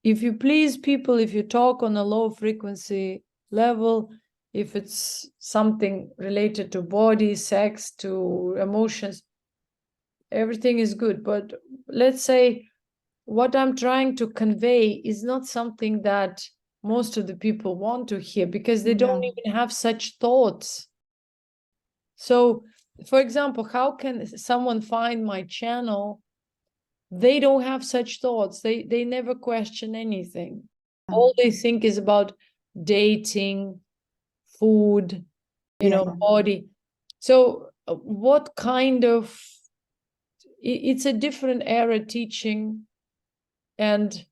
if you please people, if you talk on a low frequency level, if it's something related to body, sex, to emotions, everything is good. But let's say what I'm trying to convey is not something that most of the people want to hear, because they don't even have such thoughts. So, for example, how can someone find my channel? They don't have such thoughts. They never question anything. All they think is about dating, food, body. So what kind of, it's a different era teaching, and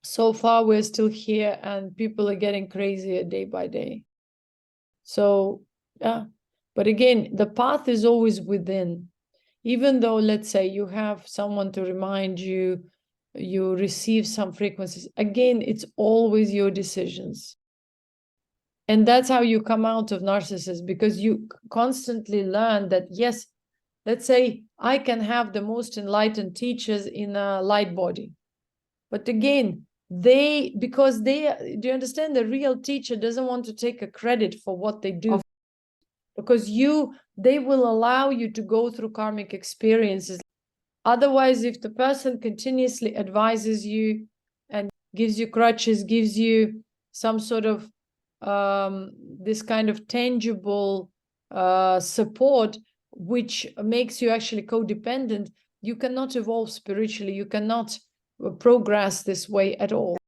so far we're still here and people are getting crazier day by day. So yeah, but again, the path is always within. Even though, let's say, you have someone to remind you, you receive some frequencies, again, it's always your decisions. And that's how you come out of narcissism, because you constantly learn that, yes, let's say I can have the most enlightened teachers in a light body. But again, do you understand, the real teacher doesn't want to take a credit for what they do, because they will allow you to go through karmic experiences. Otherwise, if the person continuously advises you and gives you crutches, gives you some sort of this kind of tangible support, which makes you actually codependent, you cannot evolve spiritually. You cannot progress this way at all.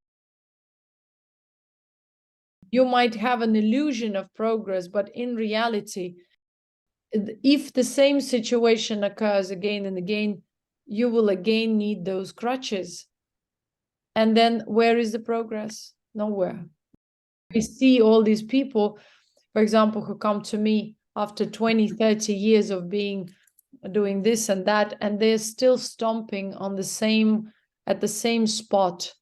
You might have an illusion of progress, but in reality, if the same situation occurs again and again, you will again need those crutches. And then where is the progress? Nowhere. We see all these people, for example, who come to me after 20, 30 years of doing this and that, and they're still stomping on at the same spot,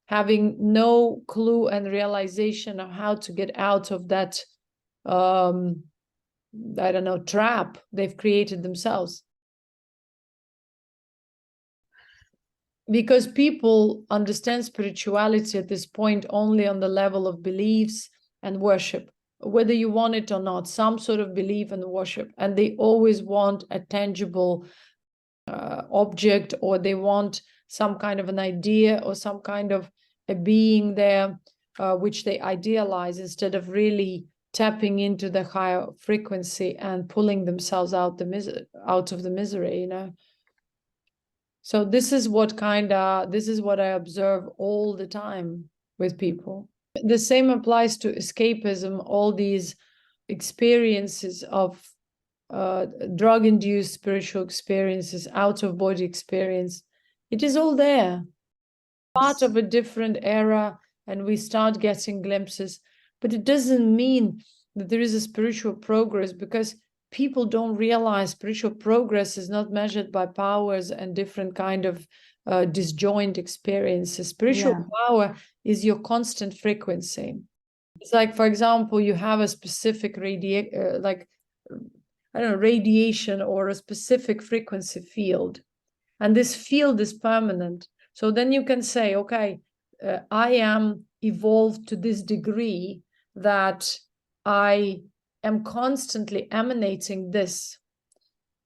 having no clue and realization of how to get out of that, I don't know, trap they've created themselves. Because people understand spirituality at this point only on the level of beliefs and worship, whether you want it or not, some sort of belief and worship. And they always want a tangible object, or they want some kind of an idea or some kind of a being there, which they idealize, instead of really tapping into the higher frequency and pulling themselves out of the misery, So this is what I observe all the time with people. The same applies to escapism, all these experiences of drug-induced spiritual experiences, out-of-body experience. It is all there. Part of a different era, and we start getting glimpses. But it doesn't mean that there is a spiritual progress, because people don't realize spiritual progress is not measured by powers and different kind of disjoint experiences. Spiritual power is your constant frequency. It's like, for example, you have a specific radiation or a specific frequency field, and this field is permanent. So then you can say, okay, I am evolved to this degree that I am constantly emanating this.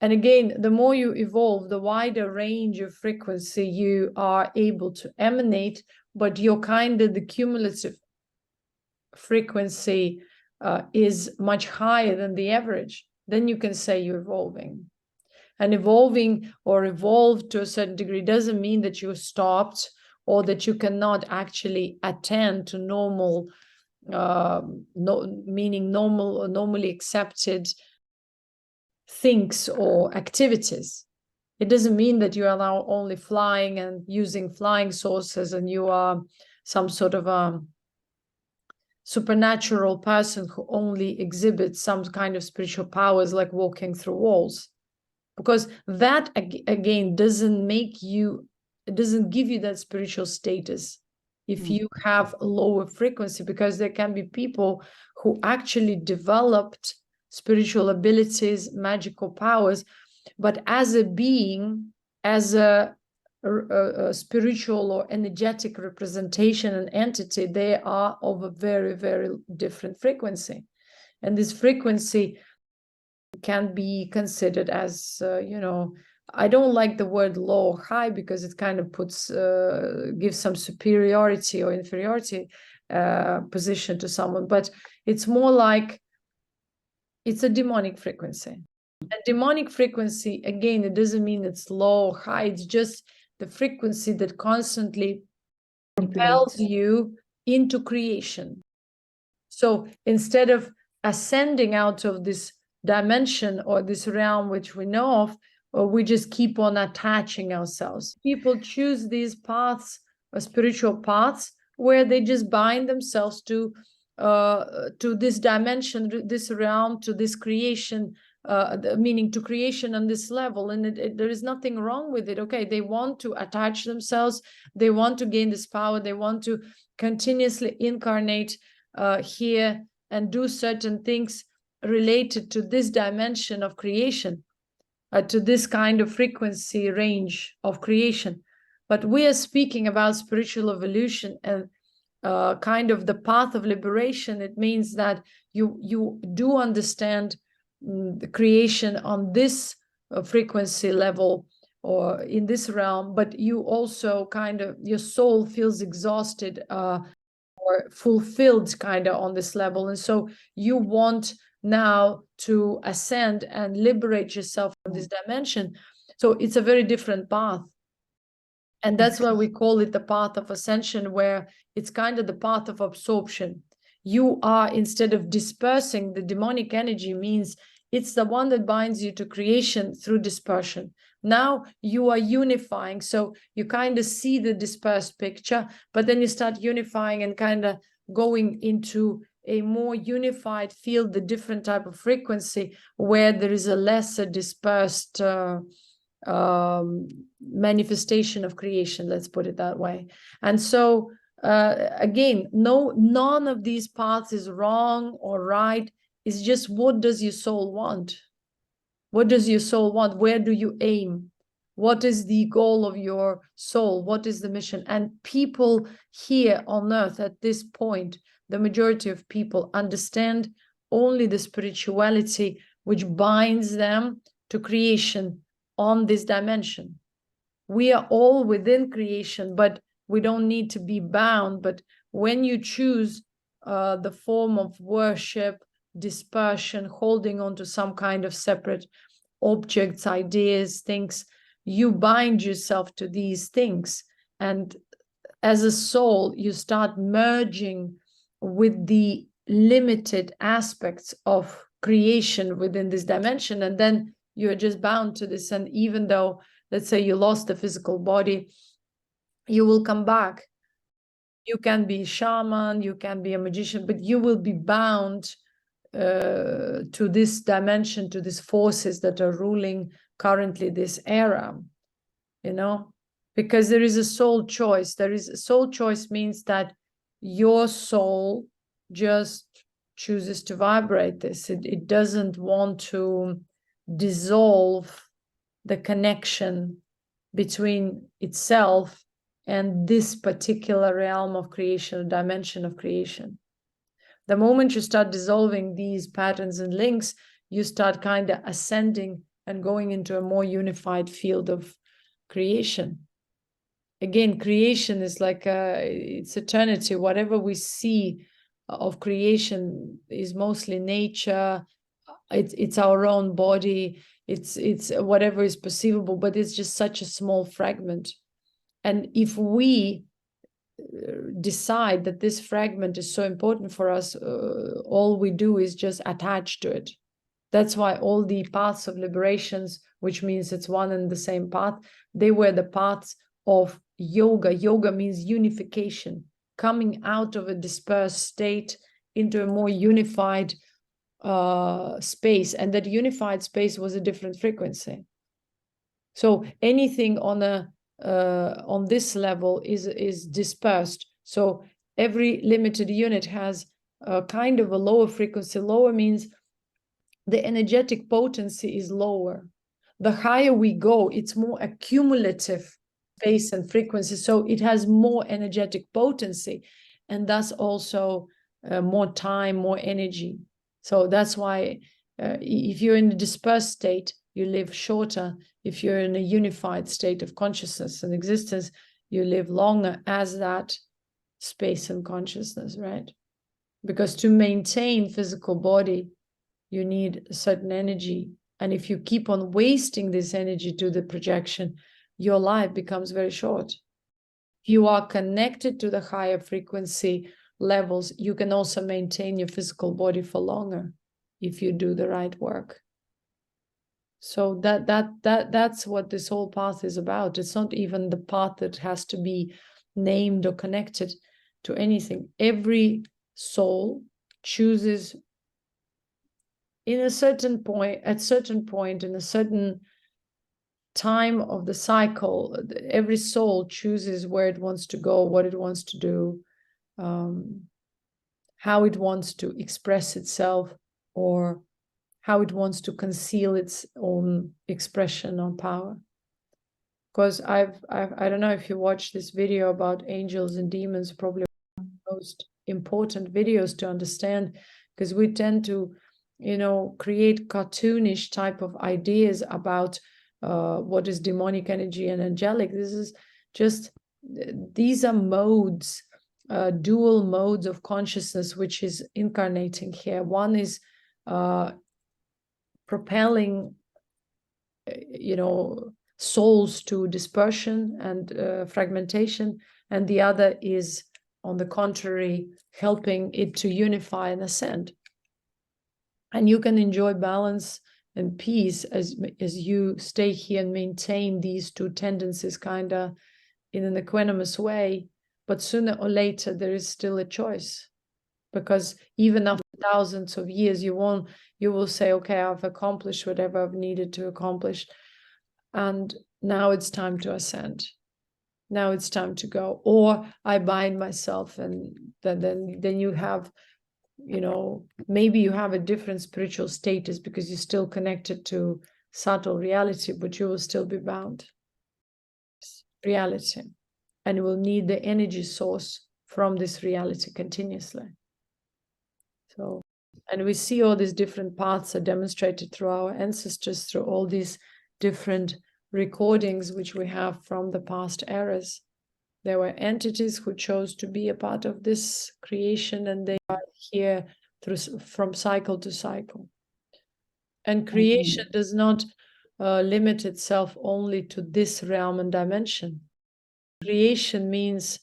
And again, the more you evolve, the wider range of frequency you are able to emanate, but the cumulative frequency is much higher than the average. Then you can say you're evolving. And evolving or evolved to a certain degree doesn't mean that you stopped, or that you cannot actually attend to normal, normally accepted things or activities. It doesn't mean that you are now only flying and using flying saucers and you are some sort of a supernatural person who only exhibits some kind of spiritual powers, like walking through walls. Because that, again, doesn't give you that spiritual status if you have a lower frequency, because there can be people who actually developed spiritual abilities, magical powers, but as a being, as a spiritual or energetic representation and entity, they are of a very, very different frequency. And this frequency can be considered as, I don't like the word low or high because it kind of gives some superiority or inferiority position to someone, but it's more like it's a demonic frequency. A demonic frequency, again, it doesn't mean it's low or high, it's just the frequency that constantly propels you into creation. So instead of ascending out of this dimension or this realm which we know of, or we just keep on attaching ourselves. People choose these paths, spiritual paths, where they just bind themselves to this dimension, this realm, to this creation, meaning to creation on this level. And there is nothing wrong with it. Okay, they want to attach themselves, they want to gain this power, they want to continuously incarnate here and do certain things related to this dimension of creation, to this kind of frequency range of creation. But we are speaking about spiritual evolution and kind of the path of liberation. It means that you do understand the creation on this frequency level or in this realm, but you also kind of, your soul feels exhausted or fulfilled kind of on this level. And so you want now to ascend and liberate yourself from this dimension. So it's a very different path. And that's why we call it the path of ascension, where it's kind of the path of absorption. You are, instead of dispersing, the demonic energy means it's the one that binds you to creation through dispersion. Now you are unifying. So you kind of see the dispersed picture, but then you start unifying and kind of going into a more unified field, the different type of frequency where there is a lesser dispersed manifestation of creation, let's put it that way. And so again, none of these paths is wrong or right. It's just, what does your soul want? What does your soul want? Where do you aim? What is the goal of your soul? What is the mission? And people here on earth at this point, the majority of people understand only the spirituality which binds them to creation on this dimension. We are all within creation, but we don't need to be bound. But when you choose the form of worship, dispersion, holding on to some kind of separate objects, ideas, things, you bind yourself to these things. And as a soul, you start merging with the limited aspects of creation within this dimension. And then you're just bound to this. And even though, let's say you lost the physical body, you will come back. You can be a shaman, you can be a magician, but you will be bound to this dimension, to these forces that are ruling currently this era, because there is a soul choice. There is a soul choice means that your soul just chooses to vibrate this. It doesn't want to dissolve the connection between itself and this particular realm of creation, dimension of creation. The moment you start dissolving these patterns and links, you start kind of ascending and going into a more unified field of creation. Again, creation is like it's eternity. Whatever we see of creation is mostly nature. It's our own body. It's whatever is perceivable, but it's just such a small fragment. And if we decide that this fragment is so important for us, all we do is just attach to it. That's why all the paths of liberations, which means it's one and the same path, they were the paths of yoga. Yoga means unification, coming out of a dispersed state into a more unified space. And that unified space was a different frequency. So anything on this level is dispersed. So every limited unit has a kind of a lower frequency. Lower means the energetic potency is lower. The higher we go, it's more accumulative space and frequency, so it has more energetic potency, and thus also more time, more energy. So that's why if you're in a dispersed state, you live shorter. If you're in a unified state of consciousness and existence, you live longer as that space and consciousness, right? Because to maintain physical body, you need a certain energy. And if you keep on wasting this energy to the projection, your life becomes very short. If you are connected to the higher frequency levels, you can also maintain your physical body for longer if you do the right work. So that's what this whole path is about. It's not even the path that has to be named or connected to anything. Every soul chooses in a certain point, at certain point, in a certain time of the cycle, every soul chooses where it wants to go, what it wants to do, how it wants to express itself, or how it wants to conceal its own expression or power. Because I don't know if you watched this video about angels and demons, probably one of the most important videos to understand, because we tend to, create cartoonish type of ideas about what is demonic energy and angelic. This is just, these are modes, dual modes of consciousness, which is incarnating here. One is propelling, souls to dispersion and fragmentation, and the other is, on the contrary, helping it to unify and ascend. And you can enjoy balance and peace as you stay here and maintain these two tendencies kind of in an equanimous way. But sooner or later, there is still a choice, because even after thousands of years, you will say, okay, I've accomplished whatever I've needed to accomplish, and now it's time to ascend. Now it's time to go, or I bind myself, and then you have, maybe you have a different spiritual status because you're still connected to subtle reality, but you will still be bound reality, and you will need the energy source from this reality continuously. So, and we see all these different paths are demonstrated through our ancestors, through all these different recordings which we have from the past eras. There were entities who chose to be a part of this creation, and they are here from cycle to cycle. And creation does not limit itself only to this realm and dimension. Creation means,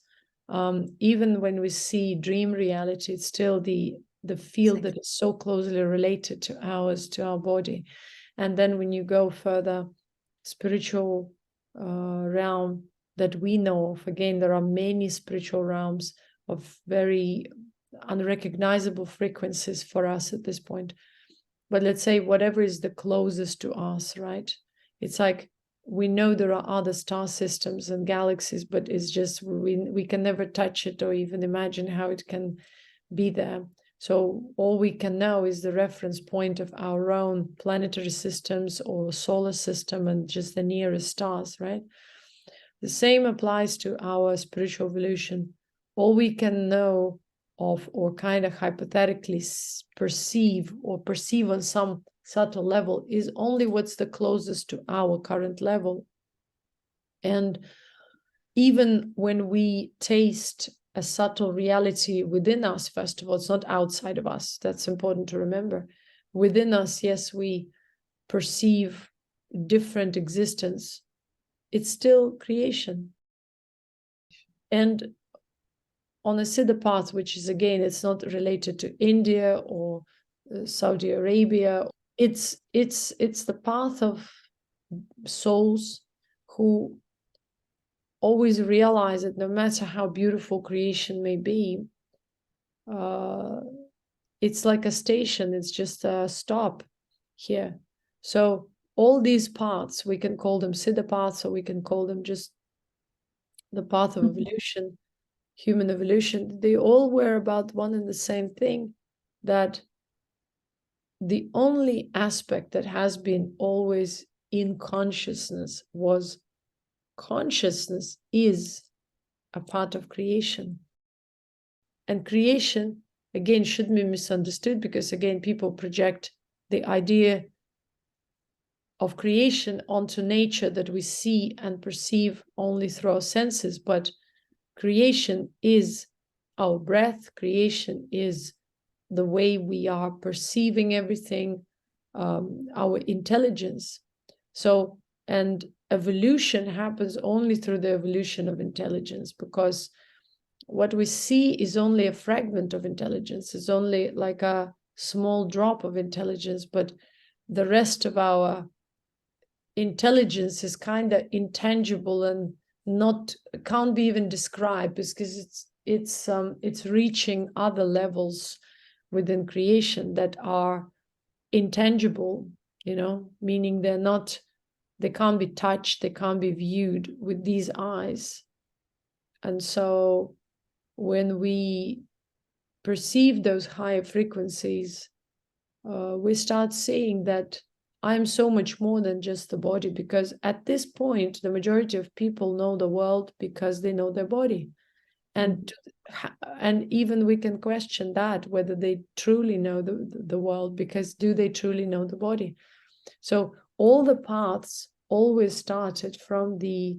even when we see dream reality, it's still the field that is so closely related to ours, to our body. And then when you go further, spiritual realm that we know of, again, there are many spiritual realms of very unrecognizable frequencies for us at this point. But let's say whatever is the closest to us, right? It's like, we know there are other star systems and galaxies, but it's just we can never touch it or even imagine how it can be there. So all we can know is the reference point of our own planetary systems or solar system and just the nearest stars, right? The same applies to our spiritual evolution. All we can know of, or kind of hypothetically perceive on some subtle level, is only what's the closest to our current level. And even when we taste a subtle reality within us, first of all, it's not outside of us. That's important to remember. Within us, yes, we perceive different existence. It's still creation. And on a Siddha path, which is, again, it's not related to India or Saudi Arabia. It's the path of souls who always realize that no matter how beautiful creation may be, it's like a station. It's just a stop here. So all these paths, we can call them Siddha paths, or we can call them just the path of evolution, human evolution. They all were about one and the same thing, that the only aspect that has been always in consciousness was consciousness is a part of creation. And creation, again, shouldn't be misunderstood, because again, people project the idea of creation onto nature that we see and perceive only through our senses. But creation is our breath. Creation is the way we are perceiving everything, our intelligence. So, and evolution happens only through the evolution of intelligence, because what we see is only a fragment of intelligence. It's only like a small drop of intelligence, but the rest of our intelligence is kind of intangible and can't be even described, because it's reaching other levels within creation that are intangible, meaning they can't be touched, they can't be viewed with these eyes. And so when we perceive those higher frequencies, we start seeing that I'm so much more than just the body, because at this point, the majority of people know the world because they know their body. And even we can question that, whether they truly know the world, because do they truly know the body? So all the paths always started from the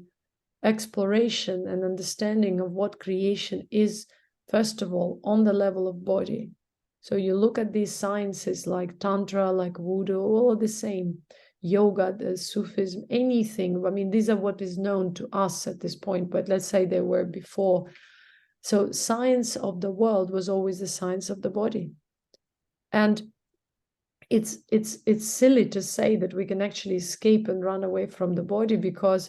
exploration and understanding of what creation is, first of all, on the level of body. So you look at these sciences like Tantra, like Voodoo, all the same, yoga, the Sufism, anything. I mean, these are what is known to us at this point, but let's say they were before. So science of the world was always the science of the body. And it's silly to say that we can actually escape and run away from the body, because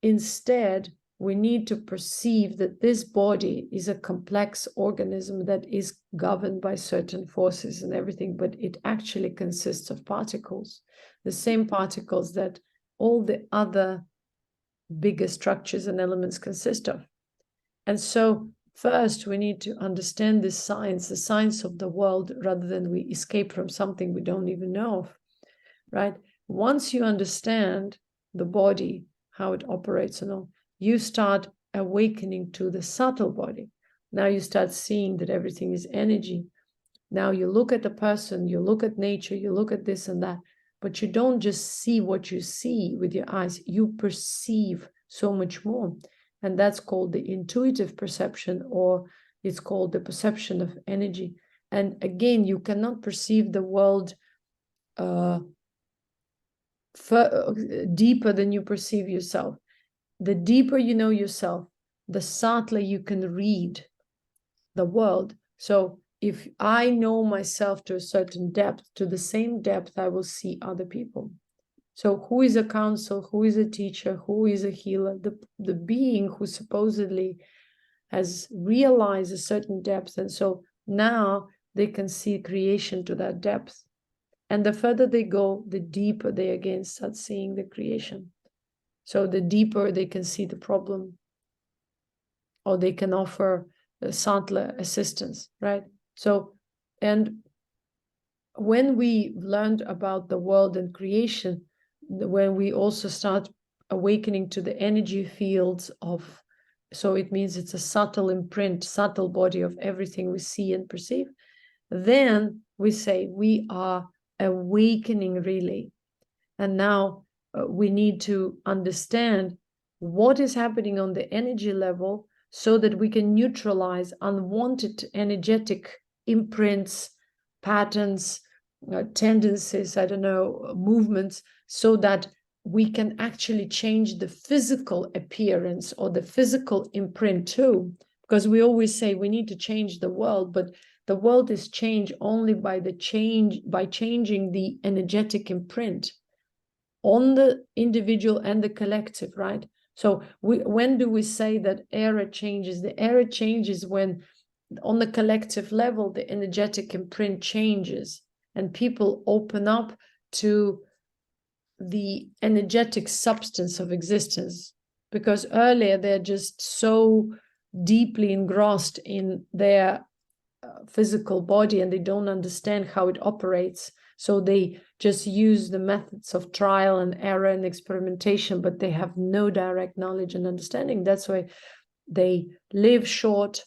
instead we need to perceive that this body is a complex organism that is governed by certain forces and everything, but it actually consists of particles, the same particles that all the other bigger structures and elements consist of. And so first we need to understand this science, the science of the world, rather than we escape from something we don't even know of, right? Once you understand the body, how it operates and all, you start awakening to the subtle body. Now you start seeing that everything is energy. Now you look at the person, you look at nature, you look at this and that, but you don't just see what you see with your eyes, you perceive so much more. And that's called the intuitive perception, or it's called the perception of energy. And again, you cannot perceive the world deeper than you perceive yourself. The deeper you know yourself, the subtler you can read the world. So if I know myself to a certain depth, to the same depth, I will see other people. So who is a counsel, who is a teacher, who is a healer? The being who supposedly has realized a certain depth. And so now they can see creation to that depth. And the further they go, the deeper they again start seeing the creation. So the deeper they can see the problem, or they can offer the subtler assistance, right? So, and when we learned about the world and creation, when we also start awakening to the energy fields of, so it means it's a subtle imprint, subtle body of everything we see and perceive, then we say we are awakening really. And now we need to understand what is happening on the energy level, so that we can neutralize unwanted energetic imprints, patterns, tendencies, movements, so that we can actually change the physical appearance or the physical imprint too. Because we always say we need to change the world, but the world is changed only by changing the energetic imprint on the individual and the collective, right? So when do we say that era changes? The era changes when on the collective level, the energetic imprint changes and people open up to the energetic substance of existence. Because earlier they're just so deeply engrossed in their physical body and they don't understand how it operates. So they just use the methods of trial and error and experimentation, but they have no direct knowledge and understanding. That's why they live short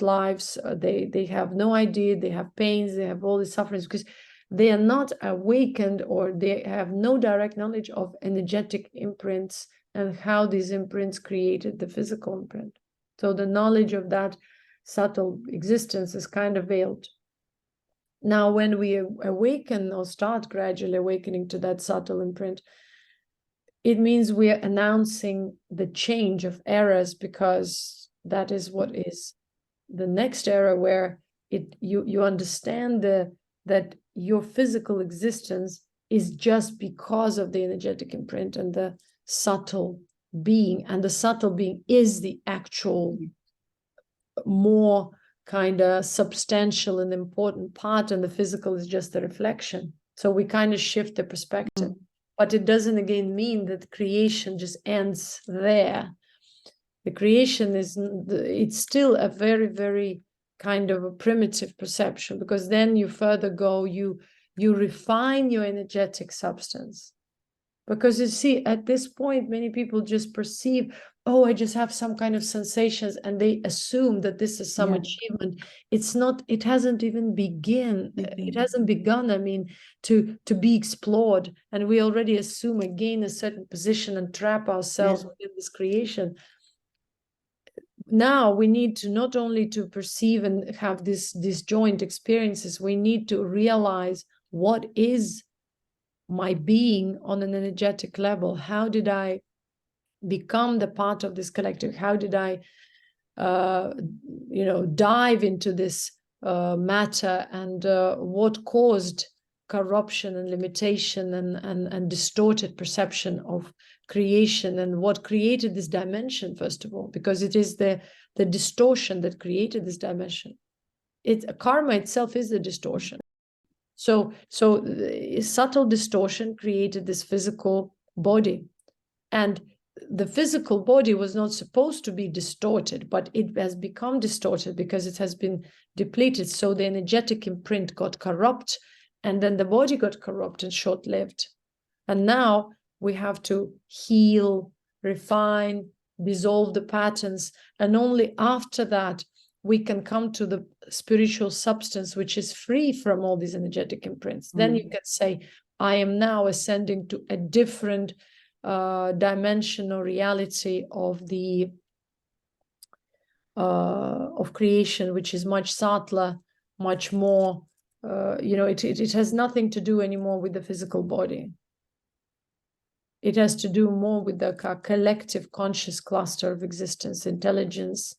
lives. They have no idea. They have pains. They have all these sufferings because they are not awakened, or they have no direct knowledge of energetic imprints and how these imprints created the physical imprint. So the knowledge of that subtle existence is kind of veiled. Now, when we awaken or start gradually awakening to that subtle imprint, it means we are announcing the change of eras, because that is what is the next era, where you understand that your physical existence is just because of the energetic imprint and the subtle being, and the subtle being is the actual more kind of substantial and important part, and the physical is just the reflection. So we kind of shift the perspective. But it doesn't again mean that creation just ends there. The creation it's still a very, very kind of a primitive perception, because then you further go, you refine your energetic substance. Because you see, at this point, many people just perceive, oh, I just have some kind of sensations, and they assume that this is some achievement. It's not, it hasn't even begun. It hasn't begun, I mean, to be explored. And we already assume again a certain position and trap ourselves within this creation. Now we need to not only to perceive and have these joint experiences, we need to realize what is my being on an energetic level. How did I become the part of this collective? How did I dive into this matter, and what caused corruption and limitation and distorted perception of creation, and what created this dimension, first of all, because it is the distortion that created this dimension. Karma itself is the distortion. So subtle distortion created this physical body, and the physical body was not supposed to be distorted, but it has become distorted because it has been depleted. So the energetic imprint got corrupt, and then the body got corrupt and short-lived. And now we have to heal, refine, dissolve the patterns, and only after that we can come to the spiritual substance, which is free from all these energetic imprints. Then you can say, I am now ascending to a different dimension or reality of the of creation, which is much subtler, much more, it has nothing to do anymore with the physical body. It has to do more with the collective conscious cluster of existence, intelligence,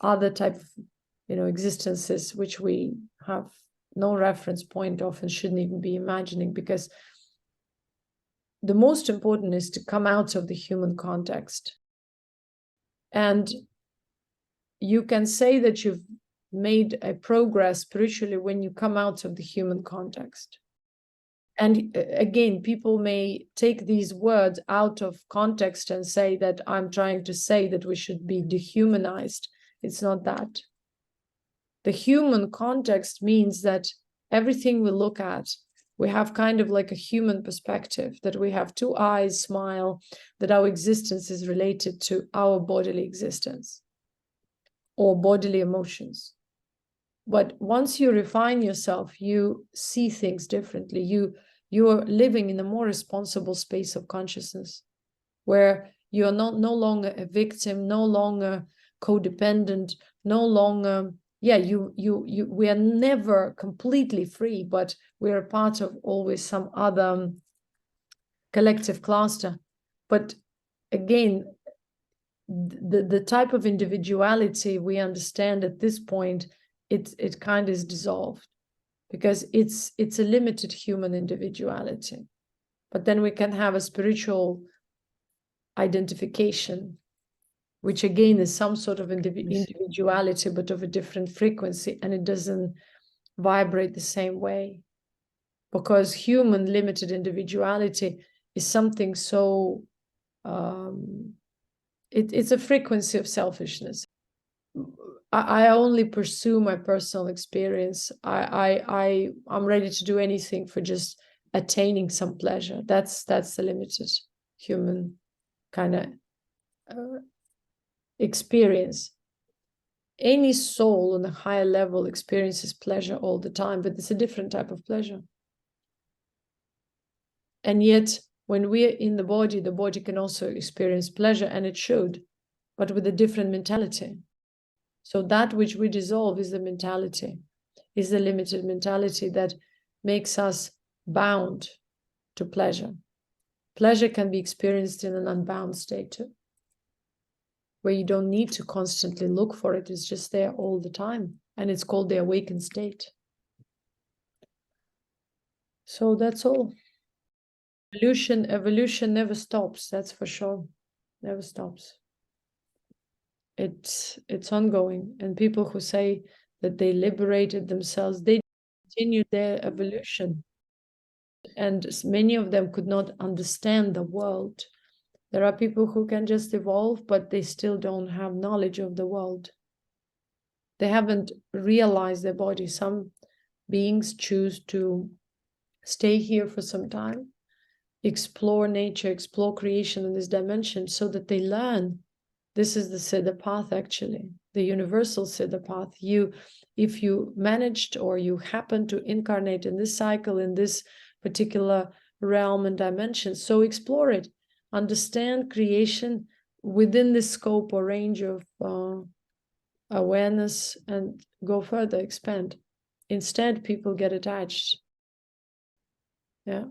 other type of existences which we have no reference point of and shouldn't even be imagining, because the most important is to come out of the human context. And you can say that you've made a progress spiritually when you come out of the human context. And again, people may take these words out of context and say that I'm trying to say that we should be dehumanized. It's not that. The human context means that everything we look at, we have kind of like a human perspective, that we have two eyes, smile, that our existence is related to our bodily existence or bodily emotions. But once you refine yourself, you see things differently. You are living in a more responsible space of consciousness, where you are no longer a victim, no longer codependent, no longer, we are never completely free, but we are a part of always some other collective cluster. But again, the type of individuality we understand at this point, it kind of is dissolved, because it's a limited human individuality. But then we can have a spiritual identification, which again is some sort of individuality, but of a different frequency, and it doesn't vibrate the same way, because human limited individuality is something so it's a frequency of selfishness. I only pursue my personal experience. I'm ready to do anything for just attaining some pleasure. That's the limited human kind of experience. Any soul on a higher level experiences pleasure all the time, but it's a different type of pleasure. And yet, when we're in the body can also experience pleasure, and it should, but with a different mentality. So that which we dissolve is the mentality, is the limited mentality that makes us bound to pleasure. Pleasure can be experienced in an unbound state too, where you don't need to constantly look for it. It's just there all the time. And it's called the awakened state. So that's all. Evolution never stops, that's for sure. Never stops. It's ongoing. And people who say that they liberated themselves, they continue their evolution. And many of them could not understand the world. There are people who can just evolve, but they still don't have knowledge of the world. They haven't realized their body. Some beings choose to stay here for some time, explore nature, explore creation in this dimension, so that they learn. This is the Siddha path, actually, the universal Siddha path. If you managed or you happen to incarnate in this cycle, in this particular realm and dimension, so explore it. Understand creation within the scope or range of awareness and go further, expand. Instead, people get attached. Yeah.